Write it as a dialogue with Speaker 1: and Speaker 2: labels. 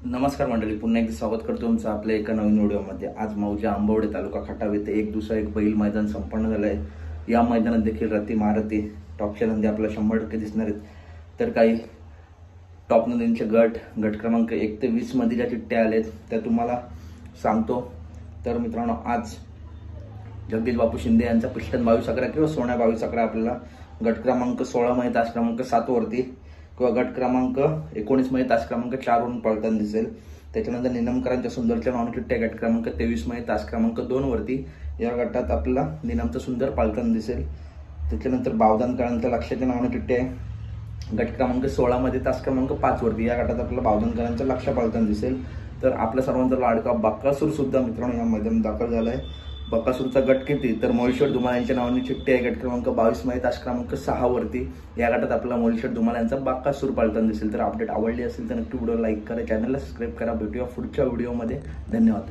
Speaker 1: नमस्कार मंडळी, पुन्हा एकदा स्वागत करतो तुमचं आपल्या एका नवीन व्हिडिओमध्ये। आज मौजा आंबवडे तालुका खटाव येथे एक दुसरा एक बैल मैदान संपन्न झालं आहे। या मैदानात देखील रती महारथी टॉपचे नंदी आपल्याला 100% दिसणार आहेत। तर काही टॉप नंदींचे गट क्रमांक 1 ते 20 मध्ये ज्या चिठ्ठ्या आलेत त्या तुम्हाला सांगतो। तर मित्रांनो, आज जगदीश बापू शिंदे यांचा पिस्टन 22-11 किंवा सोन्या 22-11 आपल्याला गट क्रमांक 16 मध्ये तास क्रमांक 7 वरती किंवा गट क्रमांक 19 मध्ये तास क्रमांक 4 वरून पळताना दिसेल। त्याच्यानंतर निनमकरांच्या सुंदरच्या नावाने चिठ्ठ्या गट क्रमांक 23 मध्ये तास क्रमांक 2 वरती या गटात आपल्याला निनमचं सुंदर पाळताना दिसेल। त्याच्यानंतर बावदानकरांच्या लक्षाच्या नावाने चिठ्ठ्या गट क्रमांक 16 मध्ये तास क्रमांक 5 वरती या गटात आपल्याला बावदानकरांचं लक्ष पाळताना दिसेल। तर आपल्या सर्वांचा लाडका बकासूर सुद्धा मित्रांनो या मैदानात दाखल झालाय। बकासूरचा गट किती, तर मोहिशेठ धुमाळ यांच्या नावाने चिठ्ठी आहे गट क्रमांक 22 मध्ये तास क्रमांक 6 वरती या गटात आपल्याला मोहिशेठ धुमाळ यांचा बकासूर पाळताना दिसेल। तर अपडेट आवडली असेल तर नक्की व्हिडिओ लाईक करा, चॅनलला सबस्क्राईब करा। भेटूया पुढच्या व्हिडिओमध्ये। धन्यवाद।